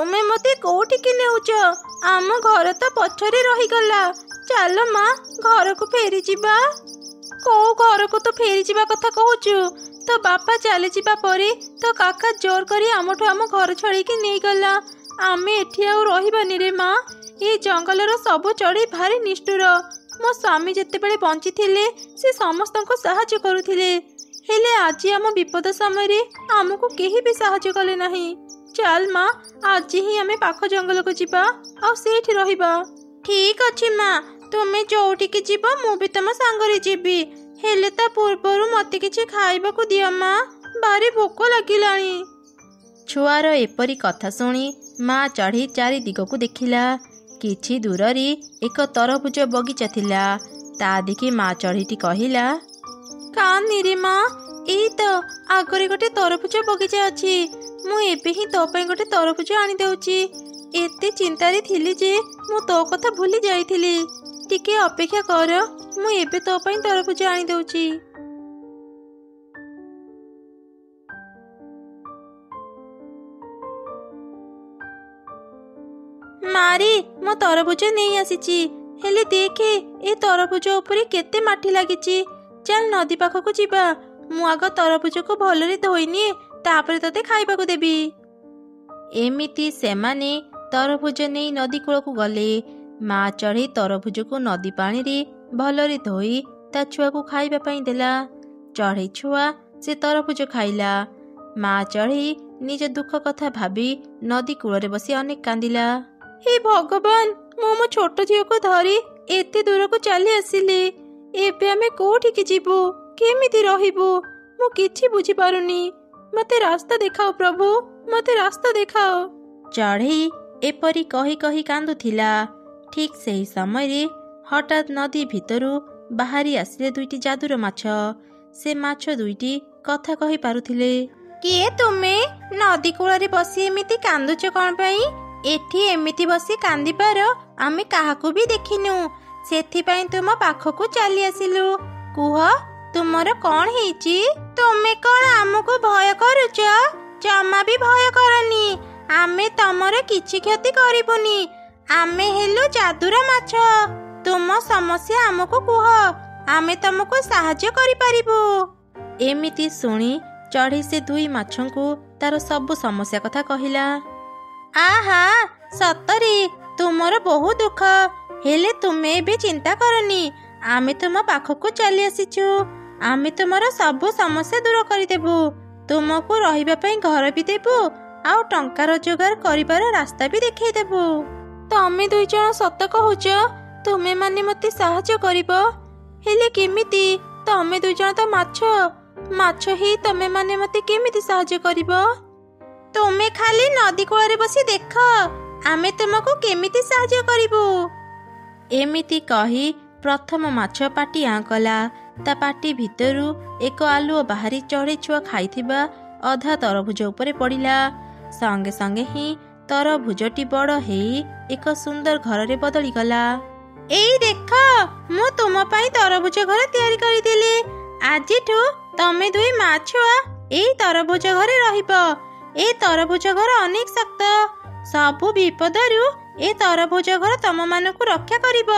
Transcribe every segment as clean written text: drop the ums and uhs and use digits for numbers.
ତୁମେ ମୋତେ କୋଉଠିକି ନେଉଛ? ଆମ ଘର ତ ପଛରେ ରହିଗଲା। ଚାଲ ମା, ଘରକୁ ଫେରିଯିବା। କୋଉ ଘରକୁ ତୁ ଫେରିଯିବା କଥା କହୁଛୁ? ତୋ ବାପା ଚାଲିଯିବା ପରେ ତୋ କାକା ଜୋର କରି ଆମଠୁ ଆମ ଘର ଛଡ଼େଇକି ନେଇଗଲା। ଆମେ ଏଠି ଆଉ ରହିବାନି ରେ ମା। ଏ ଜଙ୍ଗଲର ସବୁ ଚଢ଼େଇ ଭାରି ନିଷ୍ଠୁର। ମୋ ସ୍ୱାମୀ ଯେତେବେଳେ ବଞ୍ଚିଥିଲେ ସେ ସମସ୍ତଙ୍କୁ ସାହାଯ୍ୟ କରୁଥିଲେ, ହେଲେ ଆଜି ଆମ ବିପଦ ସମୟରେ ଆମକୁ କେହି ବି ସାହାଯ୍ୟ କଲେ ନାହିଁ। ଚାଲ ମା, ଆଜି ହିଁ ଆମେ ପାଖ ଜଙ୍ଗଲକୁ ଯିବା ଆଉ ସେଇଠି ରହିବା। ଠିକ ଅଛି ମା, ତୁମେ ଯୋଉଠିକି ଯିବ ମୁଁ ବି ତମ ସାଙ୍ଗରେ ଯିବି। ହେଲେ ତା ପୂର୍ବରୁ ମତେ କିଛି ଖାଇବାକୁ ଦିଅ ମା, ଭାରି ଭୋକ ଲାଗିଲାଣି। ଛୁଆର ଏପରି କଥା ଶୁଣି ମା ଚଢ଼େଇ ଚାରି ଦିଗକୁ ଦେଖିଲା। କିଛି ଦୂରରେ ଏକ ତରଭୁଜ ବଗିଚା ଥିଲା। ତା ଦେଖି ମା ଚଢ଼େଇଟି କହିଲା, କାନିରେ ମା, ଏଇ ତ ଆଗରେ ଗୋଟେ ତରଭୁଜ ବଗିଚା ଅଛି। ମୁଁ ଏବେ ହିଁ ତୋ ପାଇଁ ଗୋଟେ ତରଭୁଜ ଆଣିଦେଉଛି। ଏତେ ଚିନ୍ତାରେ ଥିଲି ଯେ ମୁଁ ତୋ କଥା ଭୁଲି ଯାଇଥିଲି। ଟିକେ ଅପେକ୍ଷା କର, ମୁଁ ଏବେ ତୋ ପାଇଁ ତରଭୁଜ ଆଣିଦେଉଛି। ମାରି, ମୁଁ ତରଭୁଜ ନେଇ ଆସିଛି। ହେଲେ ଦେଖେ, ଏ ତରଭୁଜ ଉପରେ କେତେ ମାଟି ଲାଗିଛି। ଚାଲ ନଦୀ ପାଖକୁ ଯିବା। ମୁଁ ଆଗ ତରଭୁଜକୁ ଭଲରେ ଧୋଇନିଏ, ତାପରେ ତତେ ଖାଇବାକୁ ଦେବି। ଏମିତି ସେମାନେ ତରଭୁଜ ନେଇ ନଦୀ କୂଳକୁ ଗଲେ। ମା ଚଢ଼େଇ ତରଭୁଜକୁ ନଦୀ ପାଣିରେ ଭଲରେ ଧୋଇ ତା ଛୁଆକୁ ଖାଇବା ପାଇଁ ଦେଲା। ଚଢ଼େଇ ଛୁଆ ସେ ତରଭୁଜ ଖାଇଲା। ମା ଚଢ଼େଇ ନିଜ ଦୁଃଖ କଥା ଭାବି ନଦୀ କୂଳରେ ବସି ଅନେକ କାନ୍ଦିଲା। ହେ ଭଗବାନ, ମୁଁ ମୋ ଛୋଟ ଝିଅକୁ ଧରି ଏତେ ଦୂରକୁ ଚାଲି ଆସିଲି। ଏବେ ଆମେ କୋଉଠିକି ଯିବୁ? କେମିତି ରହିବୁ? ମୁଁ କିଛି ବୁଝିପାରୁନି। ମତେ ରାସ୍ତା ଦେଖାଅ ପ୍ରଭୁ, ମତେ ରାସ୍ତା ଦେଖାଅ। ଚଢ଼େଇ ଏପରି କହି କହି କାନ୍ଦୁଥିଲା। ଠିକ୍ ସେହି ସମୟରେ ହଠାତ୍ ନଦୀ ଭିତରୁ ବାହାରି ଆସିଲେ ଦୁଇଟି ଯାଦୁର ମାଛ। ସେ ମାଛ ଦୁଇଟି କଥା କହିପାରୁଥିଲେ। କିଏ ତୁମେ? ନଦୀ କୂଳରେ ବସି ଏମିତି କାନ୍ଦୁଛ କ'ଣ ପାଇଁ? ଏଠି ଏମିତି ବସି କାନ୍ଦିବାର ଆମେ କାହାକୁ ବି ଦେଖିନୁ, ସେଥିପାଇଁ ତୁମ ପାଖକୁ ଚାଲି ଆସିଲୁ। କୁହ, ତୁମର କ'ଣ ହେଇଛି? ତୁମେ କ'ଣ ଆମକୁ ଭୟ କରୁଛ? ଜମା ବି ଭୟ କରନି। ଆମେ ତମର କିଛି କ୍ଷତି କରିବୁନି। ଆମେ ହେଲୁ ଯାଦୁର ମାଛ। ତୁମ ସମସ୍ୟା ଆମକୁ କୁହ, ଆମେ ତମକୁ ସାହାଯ୍ୟ କରିପାରିବୁ। ଏମିତି ଶୁଣି ଚଢ଼େଇ ସେ ଦୁଇ ମାଛଙ୍କୁ ତାର ସବୁ ସମସ୍ୟା କଥା କହିଲା। ଆହା, ସତରେ ତୁମର ବହୁ ଦୁଃଖ। ହେଲେ ତୁମେ ଏବେ ଚିନ୍ତା କରନି, ଆମେ ତୁମ ପାଖକୁ ଚାଲି ଆସିଛୁ। ଆମେ ତୁମର ସବୁ ସମସ୍ୟା ଦୂର କରିଦେବୁ। ତୁମକୁ ରହିବା ପାଇଁ ଘର ବି ଦେବୁ, ଆଉ ଟଙ୍କା ରୋଜଗାର କରିବାର ରାସ୍ତା ବି ଦେଖେଇଦେବୁ। ତମେ ଦୁଇ ଜଣ ସତ କହୁଛ? ତୁମେ ମାନେ ମତେ ସାହାଯ୍ୟ କରିବ? ହେଲେ କେମିତି? ତମେ ଦୁଇ ଜଣ ତ ମାଛ। ମାଛ ହେଇ ତମେ ମାନେ ମତେ କେମିତି ସାହାଯ୍ୟ କରିବ? ତୁମେ ଖାଲି ନଦୀ କୂଳରେ ବସି ଦେଖ, ଆମେ ତୁମକୁ କେମିତି ସାହାଯ୍ୟ କରିବୁ। ଏମିତି କହି ପ୍ରଥମ ମାଛ ପାଟି ଆଁ କଲା। ତା ପାଟି ଭିତରୁ ଏକ ଆଲୁଅ ବାହାରି ଚଢ଼େଇ ଛୁଆ ଖାଇଥିବା ଅଧା ତରଭୁଜ ଉପରେ ପଡ଼ିଲା। ସଙ୍ଗେ ସଙ୍ଗେ ହିଁ ତରଭୁଜଟି ବଡ଼ ହେଇ ଏକ ସୁନ୍ଦର ଘରରେ ବଦଳିଗଲା। ଏଇ ଦେଖ, ମୁଁ ତୁମ ପାଇଁ ତରଭୁଜ ଘର ତିଆରି କରିଦେଲି। ଆଜିଠୁ ତମେ ଦୁଇ ମା ଛୁଆ ଏଇ ତରଭୁଜ ଘରେ ରହିବ। ଏ ତରଭୁଜ ଘର ଅନେକ ଶକ୍ତ। ସବୁ ବିପଦରୁ ଏ ତରଭୁଜ ଘର ତମମାନଙ୍କୁ ରକ୍ଷା କରିବ।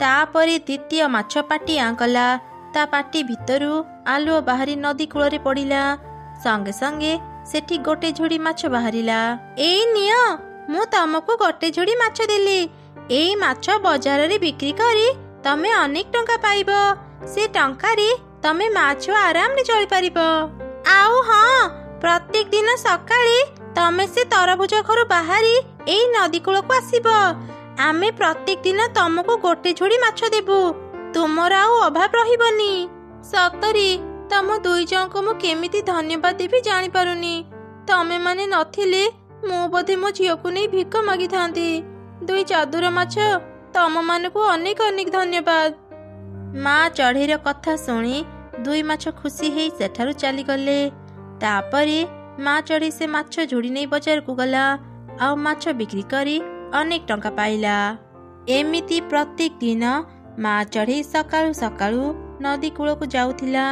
ତାପରେ ଦ୍ୱିତୀୟ ମାଛ ପାଟି ଆଁ କଲା। ତା ପାଟି ଭିତରୁ ଆଲୁଅ ବାହାରି ନଦୀ କୂଳରେ ପଡ଼ିଲା। ସଙ୍ଗେ ସଙ୍ଗେ ସେଠି ଗୋଟେ ଝୁଡ଼ି ମାଛ ବାହାରିଲା। ଏଇ ନିଅ, ମୁଁ ତମକୁ ଗୋଟେ ଝୁଡ଼ି ମାଛ ଦେଲି। ଏଇ ମାଛ ବଜାରରେ ବିକ୍ରି କରି ତମେ ଅନେକ ଟଙ୍କା ପାଇବ। ସେ ଟଙ୍କାରେ ତମେ ମା ଛୁଆ ଆରାମରେ ଚଳିପାରିବ। ଆଉ ହଁ, ପ୍ରତ୍ୟେକ ଦିନ ସକାଳେ ତମେ ସେ ତରଭୁଜ ଘରୁ ବାହାରି ଏଇ ନଦୀ କୂଳକୁ ଆସିବ। ଆମେ ପ୍ରତ୍ୟେକ ଦିନ ତମକୁ ଗୋଟେ ଝୁଡ଼ି ମାଛ ଦେବୁ। ତୁମର ଆଉ ଅଭାବ ରହିବନି। ସତରେ ତମ ଦୁଇ ଜଣଙ୍କୁ ମୁଁ କେମିତି ଧନ୍ୟବାଦ ଦେବି ଜାଣିପାରୁନି। ତମେ ମାନେ ନଥିଲେ ମୁଁ ବୋଧେ ମୋ ଝିଅକୁ ନେଇ ଭିକ ମାଗିଥାନ୍ତି। ଦୁଇ ଯାଦୁର ମାଛ, ତମମାନଙ୍କୁ ଅନେକ ଅନେକ ଧନ୍ୟବାଦ। ମା ଚଢ଼େଇର କଥା ଶୁଣି ଦୁଇ ମାଛ ଖୁସି ହେଇ ସେଠାରୁ ଚାଲିଗଲେ। ତାପରେ ମା ଚଢ଼େଇ ସେ ମାଛ ଝୁଡ଼ି ନେଇ ବଜାରକୁ ଗଲା, ଆଉ ମାଛ ବିକ୍ରି କରି ଅନେକ ଟଙ୍କା ପାଇଲା। ଏମିତି ପ୍ରତ୍ୟେକ ଦିନ ମା ଚଢ଼େଇ ସକାଳୁ ସକାଳୁ ନଦୀ କୂଳକୁ ଯାଉଥିଲା।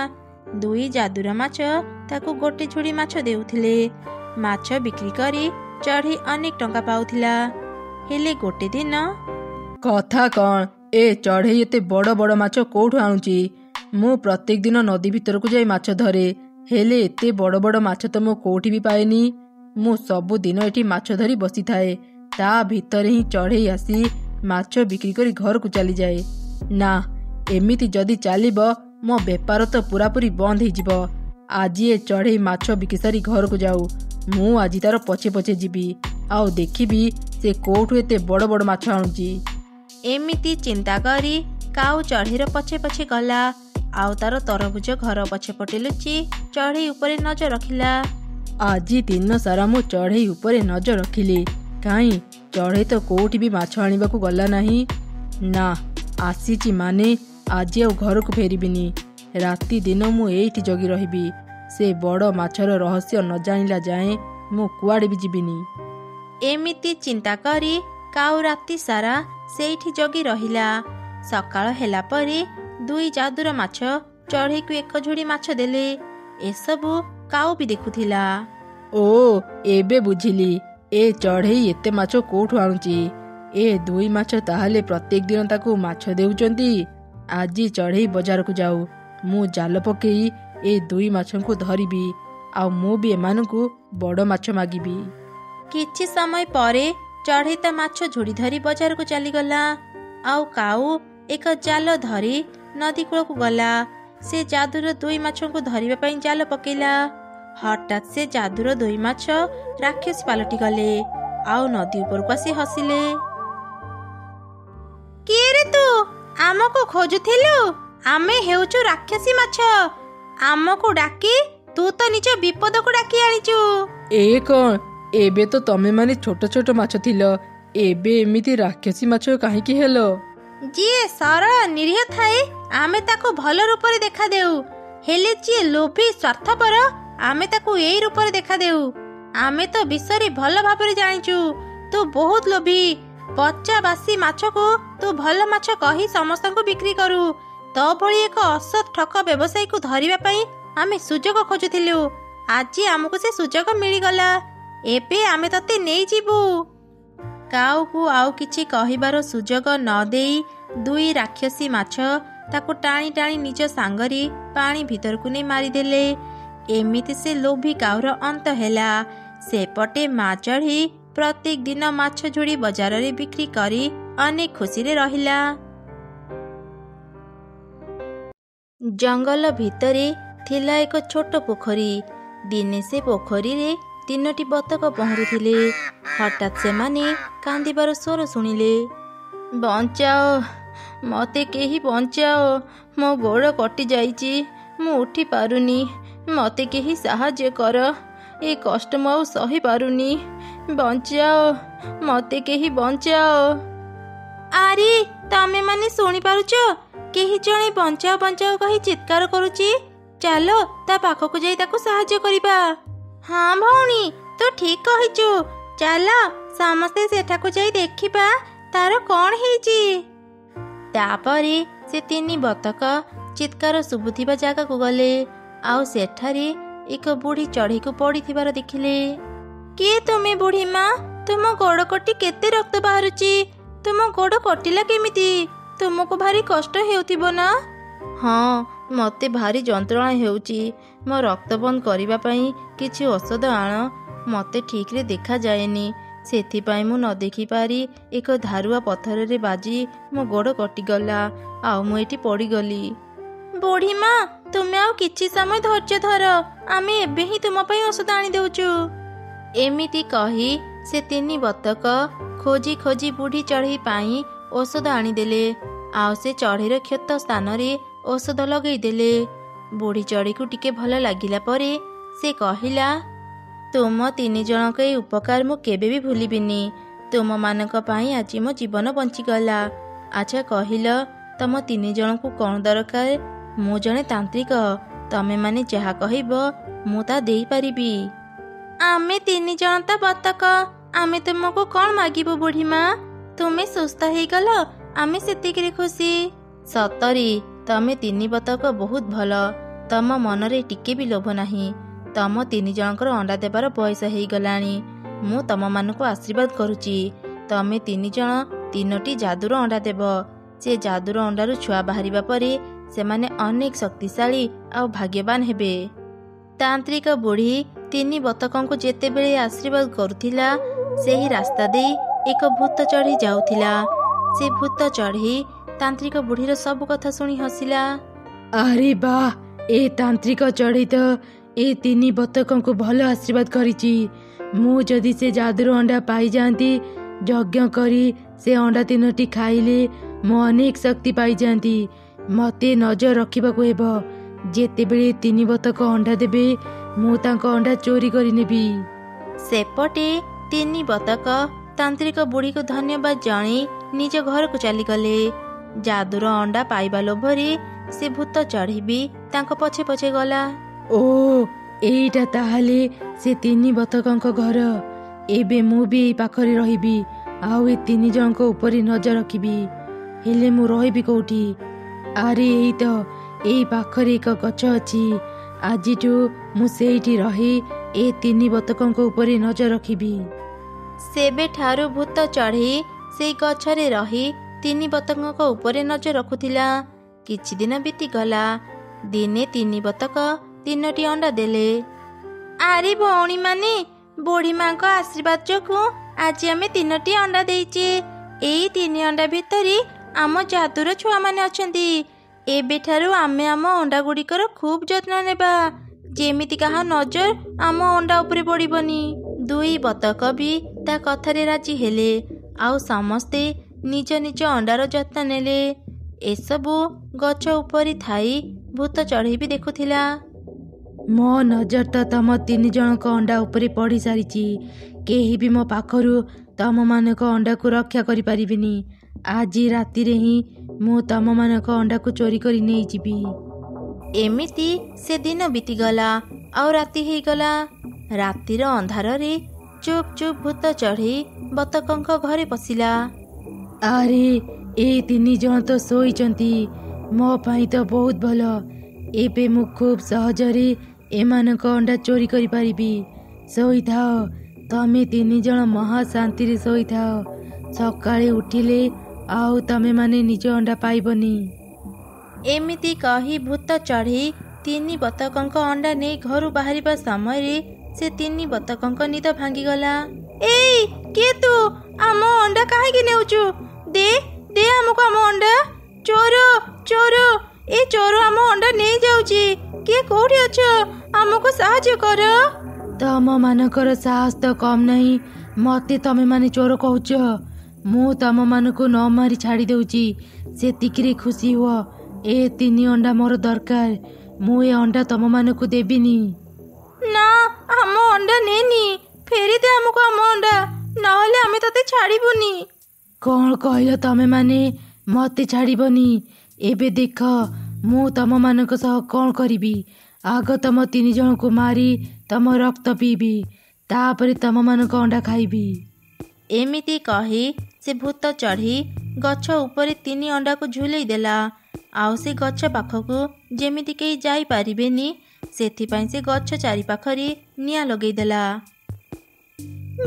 ଦୁଇ ଯାଦୁର ମାଛ ତାକୁ ଗୋଟେ ଝୁଡ଼ି ମାଛ ଦେଉଥିଲେ। ମାଛ ବିକ୍ରି କରି ଚଢ଼େଇ ଅନେକ ଟଙ୍କା ପାଉଥିଲା। ହେଲେ ଗୋଟେ ଦିନ କଥା କ'ଣ ଏ ଚଢ଼େଇ ଏତେ ବଡ଼ ବଡ଼ ମାଛ କୋଉଠୁ ଆଣୁଛି? ମୁଁ ପ୍ରତ୍ୟେକ ଦିନ ନଦୀ ଭିତରକୁ ଯାଇ ମାଛ ଧରେ, ହେଲେ ଏତେ ବଡ଼ ବଡ଼ ମାଛ ତ ମୁଁ କୋଉଠି ବି ପାଏନି। ମୁଁ ସବୁଦିନ ଏଠି ମାଛ ଧରି ବସିଥାଏ, ତା ଭିତରେ ହିଁ ଚଢ଼େଇ ଆସି ମାଛ ବିକ୍ରି କରି ଘରକୁ ଚାଲିଯାଏ। ନା, ଏମିତି ଯଦି ଚାଲିବ ମୋ ବେପାର ତ ପୁରାପୁରି ବନ୍ଦ ହେଇଯିବ। ଆଜି ଏ ଚଢ଼େଇ ମାଛ ବିକି ସାରି ଘରକୁ ଯାଉ, ମୁଁ ଆଜି ତାର ପଛେ ପଛେ ଯିବି, ଆଉ ଦେଖିବି ସେ କୋଉଠୁ ଏତେ ବଡ଼ ବଡ଼ ମାଛ ଆଣୁଛି। ଏମିତି ଚିନ୍ତା କରି କାଉ ଚଢ଼େଇର ପଛେ ପଛେ ଗଲା, ଆଉ ତାର ତରଭୁଜ ଘର ପଛପଟେ ଲୁଚି ଚଢ଼େଇ ଉପରେ ନଜର ରଖିଲା। ଆଜି ଦିନ ସାରା ମୁଁ ଚଢ଼େଇ ଉପରେ ନଜର ରଖିଲି, କାହିଁ ଚଢ଼େଇ ତ କୋଉଠି ବି ମାଛ ଆଣିବାକୁ ଗଲା ନାହିଁ। ନା, ଆସିଛି ମାନେ ଆଜି ଆଉ ଘରକୁ ଫେରିବିନି। ରାତି ଦିନ ମୁଁ ଏଇଠି ଜଗି ରହିବି। ସେ ବଡ଼ ମାଛର ରହସ୍ୟ ନ ଜାଣିଲା ଯାଏଁ ମୁଁ କୁଆଡ଼େ ବି ଯିବିନି। ଏମିତି ଚିନ୍ତା କରି କାଉ ରାତି ସାରା ସେଇଠି ଜଗି ରହିଲା। ସକାଳ ହେଲା ପରେ ଦୁଇ ଯାଦୁର ମାଛ ଚଢ଼େଇକୁ ଏକ ଝୁଡ଼ି ମାଛ ଦେଲେ। ଏସବୁ କାଉ ବି ଦେଖୁଥିଲା। ଓ, ଏବେ ବୁଝିଲି ଏ ଚଢ଼େଇ ଏତେ ମାଛ କୋଉଠୁ ଆଣୁଛି। ଏ ଦୁଇ ମାଛ ତାହେଲେ ପ୍ରତ୍ୟେକ ଦିନ ତାକୁ ମାଛ ଦେଉଛନ୍ତି। ଆଜି ଚଢ଼େଇ ବଜାରକୁ ଯାଉ, ମୁଁ ଜାଲ ପକେଇ ଏ ଦୁଇ ମାଛଙ୍କୁ ଧରିବି, ଆଉ ମୁଁ ବି ଏମାନଙ୍କୁ ବଡ଼ ମାଛ ମାଗିବି। କିଛି ସମୟ ପରେ ଚଢ଼େଇ ତା ମାଛ ଝୁଡ଼ି ଧରି ବଜାରକୁ ଚାଲିଗଲା, ଆଉ କାଉ ଏକ ଜାଲ ଧରି ନଦୀ କୂଳକୁ ଗଲା। ସେ ଯାଦୁର ଦୁଇ ମାଛଙ୍କୁ ଧରିବା ପାଇଁ ଜାଲ ପକେଇଲା। ହଠାତ୍ ସେ ଯାଦୁର ଦୁଇ ମାଛ ରାକ୍ଷସ ପାଲଟି ଗଲେ, ଆଉ ନଦୀ ଉପରକୁ ଆସି ହସିଲେ। କିଏ ରେ ତୁ? ଆମକୁ ଖୋଜୁଥିଲୁ? ଆମେ ହେଉଛୁ ରାକ୍ଷସୀ ମାଛ। ଆମକୁ ଡାକି ତୁ ତ ନିଜ ବିପଦକୁ ଡାକି ଆଣିଛୁ। ଏ କ'ଣ? ଏବେ ତ ତମେ ମାନେ ଛୋଟ ଛୋଟ ମାଛ ଥିଲ, ଏବେ ଏମିତି ରାକ୍ଷସୀ ମାଛ କାହିଁକି ହେଲ? ଯିଏ ସରଳ ନିରୀହ ଥାଏ ଆମେ ତାକୁ ଭଲ ରୂପରେ ଦେଖାଦେଉ, ହେଲେ ଯିଏ ଲୋଭୀ ସ୍ୱାର୍ଥପର ଆମେ ତାକୁ ଏଇ ରୂପରେ ଦେଖାଦେଉ। ଆମେ ତ ବିଷୟରେ ଭଲ ଭାବରେ ଜାଣିଛୁ ତୁ ବହୁତ ଲୋଭୀ। ପଚା ବାସି ମାଛକୁ ତୁ ଭଲ ମାଛ କହି ସମସ୍ତଙ୍କୁ ବିକ୍ରି କରୁ। ତୋ ଭଳି ଏକ ଅସତ୍ ଠକ ବ୍ୟବସାୟୀକୁ ଧରିବା ପାଇଁ ଆମେ ସୁଯୋଗ ଖୋଜୁଥିଲୁ। ଆଜି ଆମକୁ ସେ ସୁଯୋଗ ମିଳିଗଲା। ଏବେ ଆମେ ତତେ ନେଇଯିବୁ। କାଉକୁ ଆଉ କିଛି କହିବାର ସୁଯୋଗ ନ ଦେଇ ଦୁଇ ରାକ୍ଷସୀ ମାଛ ତାକୁ ଟାଣି ଟାଣି ନିଜ ସାଙ୍ଗରେ ପାଣି ଭିତରକୁ ନେଇ ମାରିଦେଲେ। ଏମିତି ସେ ଲୋଭୀ କାଉର ଅନ୍ତ ହେଲା। ସେପଟେ ମା ଚଢ଼େଇ ପ୍ରତ୍ୟେକ ଦିନ ମାଛ ଝୁଡ଼ି ବଜାରରେ ବିକ୍ରି କରି ଅନେକ ଖୁସିରେ ରହିଲା। ଜଙ୍ଗଲ ଭିତରେ ଥିଲା ଏକ ଛୋଟ ପୋଖରୀ। ଦିନେ ସେ ପୋଖରୀରେ ତିନୋଟି ବତକ ପହଁରୁଥିଲେ। ହଠାତ୍ ସେମାନେ କାନ୍ଦିବାର ସ୍ୱର ଶୁଣିଲେ। ବଞ୍ଚାଅ, ମୋତେ କେହି ବଞ୍ଚାଅ, ମୋ ଗୋଡ଼ କଟି ଯାଇଛି, ମୁଁ ଉଠି ପାରୁନି, ମୋତେ କେହି ସାହାଯ୍ୟ କର, ଏ କଷ୍ଟ ମୁଁ ଆଉ ସହିପାରୁନି, ବଞ୍ଚାଅ, ମୋତେ କେହି ବଞ୍ଚାଅ। ଆରେ ତମେ ମାନେ ଶୁଣିପାରୁଛ? କେହି ଜଣେ ବଞ୍ଚାଅ ବଞ୍ଚାଅ କହି ଚିତ୍କାର କରୁଛି। ଚାଲ ତା ପାଖକୁ ଯାଇ ତାକୁ ସାହାଯ୍ୟ କରିବା। ହଁ ଭଉଣୀ, ତୁ ଠିକ କହିଛୁ। ଚାଲ ସମସ୍ତେ ସେଠାକୁ ଯାଇ ଦେଖିବା ତାର କ'ଣ ହେଇଛି। ତାପରେ ସେ ତିନି ବତକ ଚିତ୍କାର ଶୁଭୁଥିବା ଜାଗାକୁ ଗଲେ, ଆଉ ସେଠାରେ ଏକ ବୁଢ଼ୀ ଚଢ଼େଇକୁ ପଡ଼ିଥିବାର ଦେଖିଲେ। କିଏ ତୁମେ ବୁଢ଼ୀ ମା? ତୁମ ଗୋଡ଼ କଟି କେତେ ରକ୍ତ ବାହାରୁଛି? ତୁମ ଗୋଡ଼ କଟିଲା କେମିତି? ତୁମକୁ ଭାରି କଷ୍ଟ ହେଉଥିବ ନା? ହଁ, ମୋତେ ଭାରି ଯନ୍ତ୍ରଣା ହେଉଛି। ମୋ ରକ୍ତ ବନ୍ଦ କରିବା ପାଇଁ କିଛି ଔଷଧ ଆଣ। ମୋତେ ଠିକରେ ଦେଖାଯାଏନି, ସେଥିପାଇଁ ମୁଁ ନ ଦେଖିପାରି ଏକ ଧାରୁଆ ପଥରରେ ବାଜି ମୋ ଗୋଡ଼ କଟିଗଲା, ଆଉ ମୁଁ ଏଠି ପଡ଼ିଗଲି। ବୁଢ଼ୀ ମା, ତୁମେ ଆଉ କିଛି ସମୟ ଧୈର୍ଯ୍ୟ ଧର, ଆମେ ଏବେ ହିଁ ତୁମ ପାଇଁ ଔଷଧ ଆଣି ଦେଉଛୁ। ଏମିତି କହି ସେ ତିନି ବତକ ଖୋଜି ଖୋଜି ବୁଢ଼ୀ ଚଢ଼େଇ ପାଇଁ ଔଷଧ ଆଣିଦେଲେ, ଆଉ ସେ ଚଢ଼େଇର କ୍ଷତ ସ୍ଥାନରେ ଔଷଧ ଲଗେଇଦେଲେ। ବୁଢ଼ୀ ଚଢ଼େଇକୁ ଟିକେ ଭଲ ଲାଗିଲା ପରେ ସେ କହିଲା, ତୁମ ତିନି ଜଣଙ୍କ ଏହି ଉପକାର ମୁଁ କେବେ ବି ଭୁଲିବିନି। ତୁମମାନଙ୍କ ପାଇଁ ଆଜି ମୋ ଜୀବନ ବଞ୍ଚିଗଲା। ଆଚ୍ଛା କହିଲ, ତମ ତିନି ଜଣଙ୍କୁ କ'ଣ ଦରକାର? ମୁଁ ଜଣେ ତାନ୍ତ୍ରିକ, ତମେମାନେ ଯାହା କହିବ ମୁଁ ତା ଦେଇପାରିବି। ଆମେ ତିନି ଜଣ ତ ବତକ, ଆମେ ତୁମକୁ କ'ଣ ମାଗିବୁ ବୁଢ଼ୀ ମା? ତୁମେ ସୁସ୍ଥ ହେଇଗଲ, ଆମେ ସେତିକିରେ ଖୁସି। ସତରେ ତମେ ତିନି ବତକ ବହୁତ ଭଲ। ତମ ମନରେ ଟିକେ ବି ଲୋଭ ନାହିଁ। ତମ ତିନି ଜଣଙ୍କର ଅଣ୍ଡା ଦେବାର ବୟସ ହେଇଗଲାଣି। ମୁଁ ତମମାନଙ୍କୁ ଆଶୀର୍ବାଦ କରୁଛି। ତମେ 3 ଜଣ 3ଟି ଯାଦୁର ଅଣ୍ଡା ଦେବ। ସେ ଯାଦୁର ଅଣ୍ଡାରୁ ଛୁଆ ବାହାରିବା ପରେ ସେମାନେ ଅନେକ ଶକ୍ତିଶାଳୀ ଆଉ ଭାଗ୍ୟବାନ ହେବେ। ତାନ୍ତ୍ରିକ ବୁଢ଼ୀ 3 ବତକଙ୍କୁ ଯେତେବେଳେ ଆଶୀର୍ବାଦ କରୁଥିଲା, ସେହି ରାସ୍ତା ଦେଇ ଏକ ଭୂତ ଚଢ଼େଇ ଯାଉଥିଲା। ସେ ଭୂତ ଚଢ଼େଇ ତାନ୍ତ୍ରିକ ବୁଢ଼ୀର ସବୁ କଥା ଶୁଣି ହସିଲା। ଆରେ ବାଃ, ଏ ତାନ୍ତ୍ରିକ ଚଢ଼େଇ ତ ଏ 3 ବତକଙ୍କୁ ଭଲ ଆଶୀର୍ବାଦ କରିଛି। ମୁଁ ଯଦି ସେ ଯାଦୁର ଅଣ୍ଡା ପାଇଯାଆନ୍ତି, ଯଜ୍ଞ କରି ସେ ଅଣ୍ଡା 3ଟି ଖାଇଲେ ମୁଁ ଅନେକ ଶକ୍ତି ପାଇଯାଆନ୍ତି। ମୋତେ ନଜର ରଖିବାକୁ ହେବ। ଯେତେବେଳେ 3 ବତକ ଅଣ୍ଡା ଦେବେ, ମୁଁ ତାଙ୍କ ଅଣ୍ଡା ଚୋରି କରି ନେବି। ସେପଟେ 3 ବତକ ତାନ୍ତ୍ରିକ ବୁଢ଼ୀକୁ ଧନ୍ୟବାଦ ଜଣାଇ ନିଜ ଘରକୁ ଚାଲିଗଲେ। ଯାଦୁର ଅଣ୍ଡା ପାଇବା ଲୋଭରେ ସେ ଭୂତ ଚଢ଼େଇ ବି ତାଙ୍କ ପଛେ ପଛେ ଗଲା। ଓ, ଏଇଟା ତାହେଲେ ସେ 3 ବତକଙ୍କ ଘର। ଏବେ ମୁଁ ବି ଏଇ ପାଖରେ ରହିବି, ଆଉ ଏ 3 ଜଣଙ୍କ ଉପରେ ନଜର ରଖିବି। ହେଲେ ମୁଁ ରହିବି କୋଉଠି? ଆରେ ଏଇ ପାଖରେ ଏକ ଗଛ ଅଛି। ଆଜିଠୁ ମୁଁ ସେଇଠି ରହି ଏ 3 ବତକଙ୍କ ଉପରେ ନଜର ରଖିବି। ସେବେଠାରୁ ଭୂତ ଚଢ଼େଇ ସେଇ ଗଛରେ ରହି 3 ବତକଙ୍କ ଉପରେ ନଜର ରଖୁଥିଲା। କିଛି ଦିନ ବିତିଗଲା। ଦିନେ 3 ବତକ 3ଟି ଅଣ୍ଡା ଦେଲେ। ଆରେ ଭଉଣୀମାନେ, ବୁଢ଼ୀ ମାଙ୍କ ଆଶୀର୍ବାଦ ଯୋଗୁଁ ଆଜି ଆମେ 3ଟି ଅଣ୍ଡା ଦେଇଛେ। ଏଇ 3 ଅଣ୍ଡା ଭିତରେ ଆମ ଯାଦୁର ଛୁଆମାନେ ଅଛନ୍ତି। ଏବେଠାରୁ ଆମେ ଆମ ଅଣ୍ଡା ଗୁଡ଼ିକର ଖୁବ୍ ଯତ୍ନ ନେବା, ଯେମିତି କାହା ନଜର ଆମ ଅଣ୍ଡା ଉପରେ ପଡ଼ିବନି। 2 ବତକ ବି ତା କଥାରେ ରାଜି ହେଲେ, ଆଉ ସମସ୍ତେ ନିଜ ନିଜ ଅଣ୍ଡାର ଯତ୍ନ ନେଲେ। ଏସବୁ ଗଛ ଉପରେ ଥାଇ ଭୂତ ଚଢ଼େଇ ବି ଦେଖୁଥିଲା। ମୋ ନଜର ତ ତମ 3 ଜଣଙ୍କ ଅଣ୍ଡା ଉପରେ ପଡ଼ି ସାରିଛି। କେହି ବି ମୋ ପାଖରୁ ତମମାନଙ୍କ ଅଣ୍ଡାକୁ ରକ୍ଷା କରିପାରିବେନି। ଆଜି ରାତିରେ ହିଁ ମୁଁ ତମମାନଙ୍କ ଅଣ୍ଡାକୁ ଚୋରି କରି ନେଇଯିବି। ଏମିତି ସେ ଦିନ ବିତିଗଲା, ଆଉ ରାତି ହେଇଗଲା। ରାତିର ଅନ୍ଧାରରେ ଚୁପ୍ ଚୁପ୍ ଭୂତ ଚଢ଼େଇ ବତକଙ୍କ ଘରେ ପଶିଲା। ଆରେ ଏ 3 ଜଣ ତ ଶୋଇଛନ୍ତି। ମୋ ପାଇଁ ତ ବହୁତ ଭଲ। ଏବେ ମୁଁ ଖୁବ୍ ସହଜରେ ଏମାନଙ୍କ ଅଣ୍ଡା ଚୋରି କରିପାରିବି। ଶୋଇଥାଅ, ତମେ 3 ଜଣ ମହା ଶାନ୍ତିରେ ଶୋଇଥାଅ। ସକାଳେ ଉଠିଲେ ଆଉ ତମେମାନେ ନିଜ ଅଣ୍ଡା ପାଇବନି। ଏମିତି କହି ଭୂତ ଚଢ଼େଇ 3 ବତକଙ୍କ ଅଣ୍ଡା ନେଇ ଘରୁ ବାହାରିବା ସମୟରେ ସେ 3 ବତକଙ୍କ ନିଦ ଭାଙ୍ଗିଗଲା। ଏଇ କିଏ ତୁ? ଆମ ଅଣ୍ଡା କାହିଁକି ନେଉଛୁ? ଦେ ଦେ ଆମକୁ ଆମ ଅଣ୍ଡା। ଚୋର ଚୋର, ଏ ଚୋର ଆମ ଅଣ୍ଡା ନେଇଯାଉଛି। କିଏ କୋଉଠି ଅଛ? ଆମକୁ ସାହାଯ୍ୟ କର। ତମମାନଙ୍କର ସାହସ ତ କମ୍ ନାହିଁ। ମୋତେ ତମେମାନେ ଚୋର କହୁଛ? ମୁଁ ତମମାନଙ୍କୁ ନ ମାରି ଛାଡ଼ି ଦେଉଛି, ସେତିକିରେ ଖୁସି ହୁଅ। ଏ 3 ଅଣ୍ଡା ମୋର ଦରକାର। ମୁଁ ଏ ଅଣ୍ଡା ତମମାନଙ୍କୁ ଦେବିନି। ନା, ଆମ ଅଣ୍ଡା ନେନି। ଫେରିଦେ ଆମକୁ ଆମ ଅଣ୍ଡା, ନହେଲେ ଆମେ ତତେ ଛାଡ଼ିବୁନି। କ'ଣ କହିଲ ତମେମାନେ? ମୋତେ ଛାଡ଼ିବନି? ଏବେ ଦେଖ ମୁଁ ତମମାନଙ୍କ ସହ କ'ଣ କରିବି। ଆଗ ତମ 3 ଜଣଙ୍କୁ ମାରି ତମ ରକ୍ତ ପିଇବି, ତାପରେ ତମମାନଙ୍କ ଅଣ୍ଡା ଖାଇବି। ଏମିତି କହି ସେ ଭୂତ ଚଢ଼େଇ ଗଛ ଉପରେ 3 ଅଣ୍ଡାକୁ ଝୁଲେଇ ଦେଲା। ଆଉ ସେ ଗଛ ପାଖକୁ ଯେମିତି କେହି ଯାଇପାରିବେନି, ସେଥିପାଇଁ ସେ ଗଛ ଚାରିପାଖରେ ନିଆଁ ଲଗେଇଦେଲା।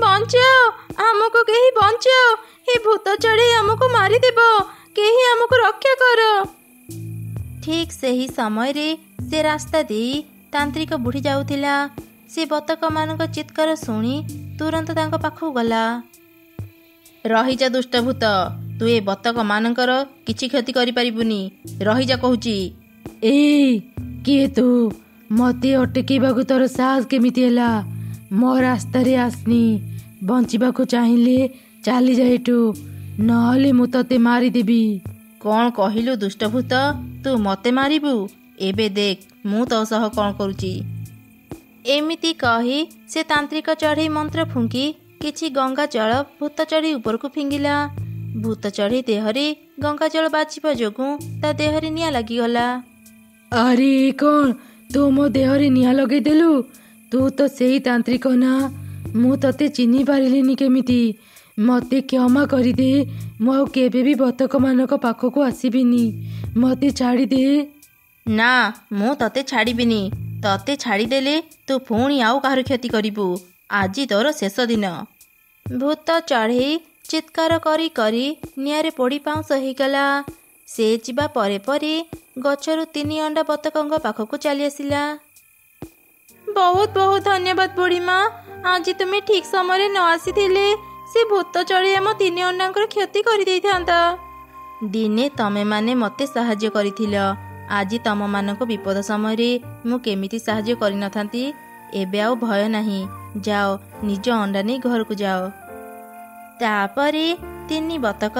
ବଞ୍ଚାଅ, ଆମକୁ କେହି ବଞ୍ଚାଅ। ଏ ଭୂତ ଚଢ଼େଇ ଆମକୁ ମାରିଦେବ। କେହି ଆମକୁ ରକ୍ଷା କର। ଠିକ୍ ସେହି ସମୟରେ ସେ ରାସ୍ତା ଦେଇ ତାନ୍ତ୍ରିକ ବୁଢ଼ୀ ଯାଉଥିଲା। ସେ ବତକମାନଙ୍କ ଚିତ୍କାର ଶୁଣି ତୁରନ୍ତ ତାଙ୍କ ପାଖକୁ ଗଲା। ରହିଯା ଦୁଷ୍ଟ ଭୂତ, ତୁ ଏ ବତକମାନଙ୍କର କିଛି କ୍ଷତି କରିପାରିବୁନି। ରହିଯା କହୁଛି। ଏଇ କିଏ ତୁ? ମୋତେ ଅଟକେଇବାକୁ ତୋର ସାହସ କେମିତି ହେଲା? ମୋ ରାସ୍ତାରେ ଆସନି। ବଞ୍ଚିବାକୁ ଚାହିଁଲେ ଚାଲିଯା ଏଠୁ, ନହେଲେ ମୁଁ ତତେ ମାରିଦେବି। କ'ଣ କହିଲୁ ଦୁଷ୍ଟ ଭୂତ? ତୁ ମୋତେ ମାରିବୁ? ଏବେ ଦେଖ ମୁଁ ତୋ ସହ କ'ଣ କରୁଛି। ଏମିତି କହି ସେ ତାନ୍ତ୍ରିକ ଚଢ଼େଇ ମନ୍ତ୍ର ଫୁଙ୍କି କିଛି ଗଙ୍ଗା ଜଳ ଭୂତ ଚଢ଼େଇ ଉପରକୁ ଫିଙ୍ଗିଲା। ଭୂତ ଚଢ଼େଇ ଦେହରେ ଗଙ୍ଗା ଜଳ ବାଜିବା ଯୋଗୁଁ ତା ଦେହରେ ନିଆଁ ଲାଗିଗଲା। ଆରେ କ'ଣ ତୁ ମୋ ଦେହରେ ନିଆଁ ଲଗେଇଦେଲୁ? ତୁ ତ ସେଇ ତାନ୍ତ୍ରିକ ନା? ମୁଁ ତତେ ଚିହ୍ନି ପାରିଲିନି କେମିତି? ମୋତେ କ୍ଷମା କରିଦେ। ମୁଁ ଆଉ କେବେ ବି ବତକମାନଙ୍କ ପାଖକୁ ଆସିବିନି। ମୋତେ ଛାଡ଼ିଦେ। ନା, ମୁଁ ତତେ ଛାଡ଼ିବିନି। ତତେ ଛାଡ଼ିଦେଲେ ତୁ ପୁଣି ଆଉ କାହାର କ୍ଷତି କରିବୁ। ଆଜି ତୋର ଶେଷ ଦିନ। ଭୂତ ଚଢ଼େଇ ଚିତ୍କାର କରି କରି ନିଆଁରେ ପୋଡ଼ି ପାଉଁଶ ହେଇଗଲା। ସେ ଯିବା ପରେ ପରେ ଗଛରୁ 3 ଅଣ୍ଡା ବତକଙ୍କ ପାଖକୁ ଚାଲି ଆସିଲା। ବହୁତ ବହୁତ ଧନ୍ୟବାଦ ବୁଢ଼ୀମା, ଆଜି ତୁମେ ଠିକ୍ ସମୟରେ ନ ଆସିଥିଲେ ସେ ଭୂତ ଚଢ଼େଇ ଆମ 3 ଅଣ୍ଡାଙ୍କର କ୍ଷତି କରିଦେଇଥାନ୍ତା। ଦିନେ ତମେମାନେ ମୋତେ ସାହାଯ୍ୟ କରିଥିଲ, ଆଜି ତମମାନଙ୍କ ବିପଦ ସମୟରେ ମୁଁ କେମିତି ସାହାଯ୍ୟ କରିନଥାନ୍ତି। ଏବେ ଆଉ ଭୟ ନାହିଁ, ଯାଅ ନିଜ ଅଣ୍ଡା ନେଇ ଘରକୁ ଯାଅ। ତାପରେ 3 ବତକ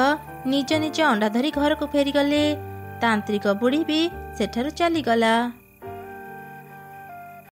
ନିଜ ନିଜ ଅଣ୍ଡା ଧରି ଘରକୁ ଫେରିଗଲେ। ତାନ୍ତ୍ରିକ ବୁଢ଼ୀ ବି ସେଠାରୁ ଚାଲିଗଲା।